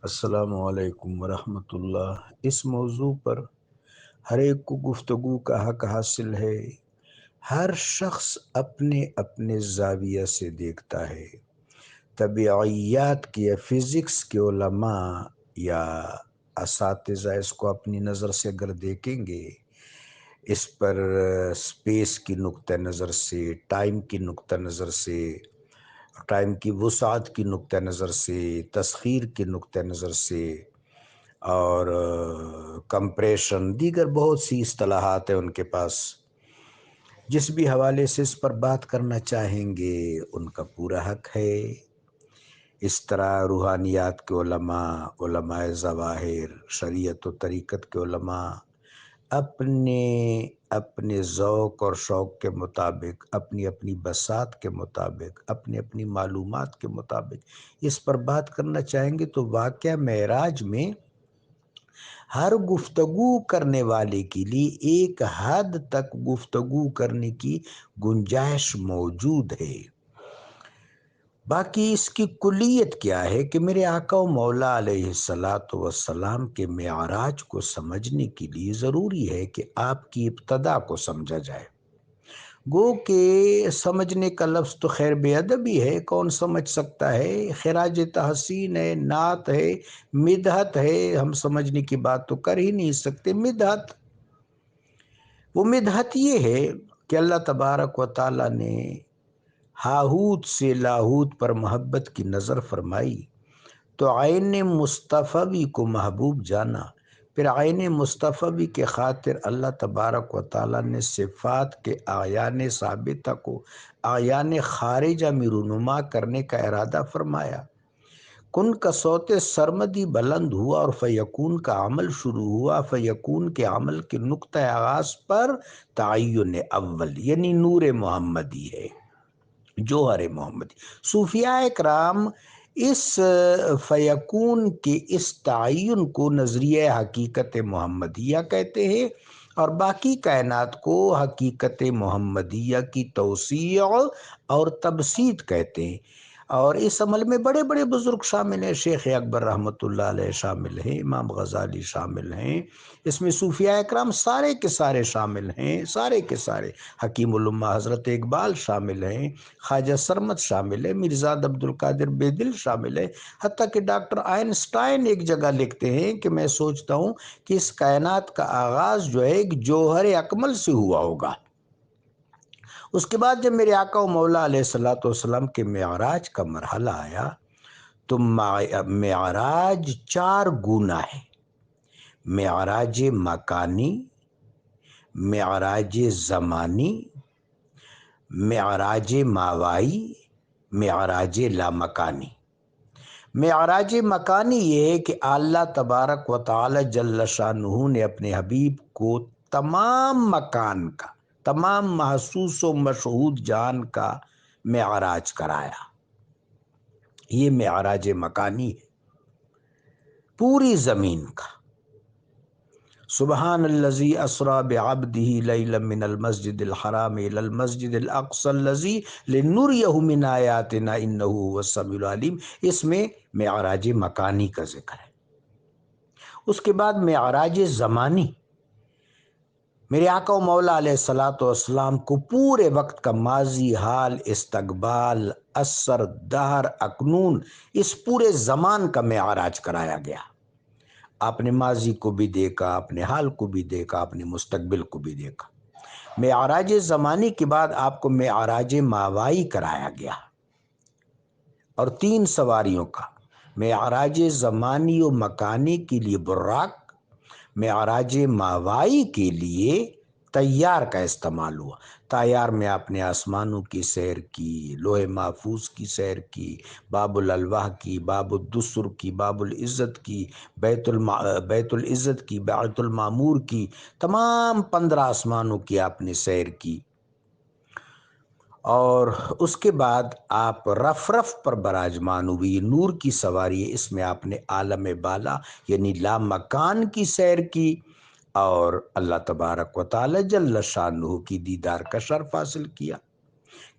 السلام علیکم ورحمۃ اللہ۔ اس موضوع پر ہر ایک کو گفتگو کا حق حاصل ہے۔ ہر شخص اپنے اپنے زاویہ سے دیکھتا ہے۔ طبیعیات کے یا فزکس کے علماء یا اساتذہ اس کو اپنی نظر سے اگر دیکھیں گے، اس پر اسپیس کی نقطہ نظر سے، ٹائم کی نقطہ نظر سے، ٹائم کی وسعت کی نقطہ نظر سے، تسخیر کی نقطہ نظر سے، اور کمپریشن، دیگر بہت سی اصطلاحات ہیں ان کے پاس، جس بھی حوالے سے اس پر بات کرنا چاہیں گے ان کا پورا حق ہے۔ اس طرح روحانیات کے علماء، علماء ظواہر، شریعت و طریقت کے علماء اپنے اپنے ذوق اور شوق کے مطابق، اپنی اپنی بساط کے مطابق، اپنی اپنی معلومات کے مطابق اس پر بات کرنا چاہیں گے تو واقعہ معراج میں ہر گفتگو کرنے والے کے لیے ایک حد تک گفتگو کرنے کی گنجائش موجود ہے۔ باقی اس کی کلیت کیا ہے کہ میرے آقا و مولا علیہ السلام کے معراج کو سمجھنے کے لیے ضروری ہے کہ آپ کی ابتدا کو سمجھا جائے۔ گو کہ سمجھنے کا لفظ تو خیر بے ادبی ہے، کون سمجھ سکتا ہے؟ خراج تحسین ہے، نعت ہے، مدحت ہے، ہم سمجھنے کی بات تو کر ہی نہیں سکتے۔ مدحت، وہ مدحت یہ ہے کہ اللہ تبارک و تعالیٰ نے ہاہوت سے لاہوت پر محبت کی نظر فرمائی تو عین مصطفی کو محبوب جانا، پھر عین مصطفی کے خاطر اللہ تبارک و تعالیٰ نے صفات کے اعیان ثابتہ کو اعیان خارجہ میں رونما کرنے کا ارادہ فرمایا۔ کن کا صوت سرمدی بلند ہوا اور فیکون کا عمل شروع ہوا۔ فیکون کے عمل کے نقطہ آغاز پر تعین اول یعنی نور محمدی ہے، جوہر محمدی۔ صوفیاء کرام اس فیکون کے اس تعین کو نظریہ حقیقت محمدیہ کہتے ہیں اور باقی کائنات کو حقیقت محمدیہ کی توسیع اور تبسیط کہتے ہیں۔ اور اس عمل میں بڑے بڑے بزرگ شامل ہیں، شیخ اکبر رحمۃ اللہ علیہ شامل ہیں، امام غزالی شامل ہیں، اس میں صوفیاء اکرام سارے کے سارے شامل ہیں، سارے کے سارے، حکیم الامہ حضرت اقبال شامل ہیں، خواجہ سرمد شامل ہے، میرزاد عبد القادر بیدل شامل ہے، حتیٰ کہ ڈاکٹر آئنسٹائن ایک جگہ لکھتے ہیں کہ میں سوچتا ہوں کہ اس کائنات کا آغاز جو ہے ایک جوہر اکمل سے ہوا ہوگا۔ اس کے بعد جب میرے آقا و مولا علیہ السلام کے معراج کا مرحلہ آیا تو معراج چار گنا ہے: معراج مکانی، معراج زمانی، معراج ماوائی، معراج لامکانی۔ معراج مکانی یہ ہے کہ اللہ تبارک و تعالی جل شانہ نے اپنے حبیب کو تمام مکان کا، تمام محسوس و مشہود جان کا معراج کرایا۔ یہ معراج مکانی ہے، پوری زمین کا۔ سبحان الذی اسری بعبدہ لیلا من المسجد الحرام الی المسجد الاقصی الذی لنریہ من آیاتنا انہ هو السمیع العلیم، اس میں معراج مکانی کا ذکر ہے۔ اس کے بعد معراج زمانی، میرے آقا و مولا علیہ السلام کو پورے وقت کا ماضی، حال، استقبال، اثر، دہر، اکنون، اس پورے زمان کا معراج کرایا گیا۔ آپ نے ماضی کو بھی دیکھا، اپنے حال کو بھی دیکھا، اپنے مستقبل کو بھی دیکھا۔ معراج زمانی کے بعد آپ کو معراج ماوائی کرایا گیا، اور تین سواریوں کا، معراج زمانی و مکانی کے لیے براق، معراج ماوائی کے لیے طیار کا استعمال ہوا۔ طیار میں آپ نے آسمانوں کی سیر کی، لوح محفوظ کی سیر کی، باب الالواح کی، باب الدسر کی، باب العزت کی، بیت العزت کی، بیت المعمور کی، تمام 15 آسمانوں کی آپ نے سیر کی۔ اور اس کے بعد آپ رف رف پر براجمان ہوئی، نور کی سواری ہے، اس میں آپ نے عالم بالا یعنی لامکان کی سیر کی اور اللہ تبارک و تعالی جل شانہ کی دیدار کا شرف حاصل کیا۔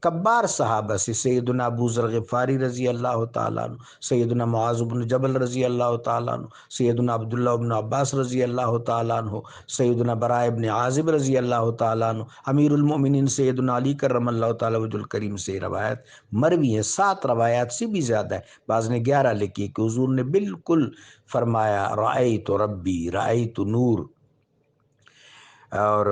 کبار صحابہ سے سیدنا ابو ذر غفاری رضی اللہ تعالیٰ عنہ، سیدنا معاذ بن جبل رضی اللہ تعالیٰ عنہ، سیدنا عبداللہ بن عباس رضی اللہ تعالیٰ عنہ، سیدنا براء بن عازب رضی اللہ تعالیٰ عنہ، امیر المؤمنین سیدنا علی کرم اللہ تعالیٰ وجہ الکریم سے روایت مروی ہیں۔ 7 روایات سے بھی زیادہ ہے، بعض نے 11 لکھی کہ حضور نے بالکل فرمایا رأیت ربی رأیت نور۔ اور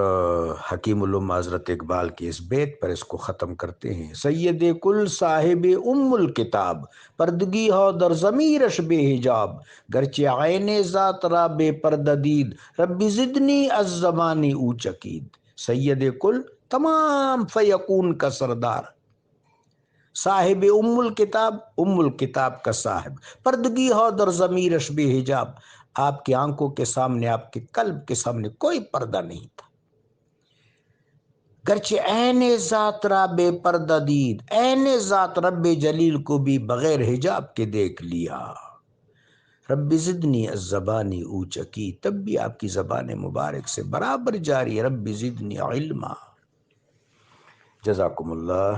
حکیم الامہ حضرت اقبال کی اس بیت پر اس کو ختم کرتے ہیں: سید کل صاحب ام الکتاب، پردگی ہو در ضمیرش بے حجاب، گرچہ عین ذات را بے پردہ دید، ربی زدنی از زبانی اوچکید۔ سید کل تمام فیقون کا سردار، صاحب ام الکتاب کا صاحب، پردگی ہو در ضمیرش بے حجاب، آپ کی آنکھوں کے سامنے، آپ کے قلب کے سامنے کوئی پردہ نہیں تھا۔ گرچہ عین ذات را بے پردہ دید، عین ذات رب جلیل کو بھی بغیر حجاب کے دیکھ لیا۔ رب زدنی الزبانی اوچکی، تب بھی آپ کی زبان مبارک سے برابر جاری ہے، رب زدنی علما۔ جزاکم اللہ۔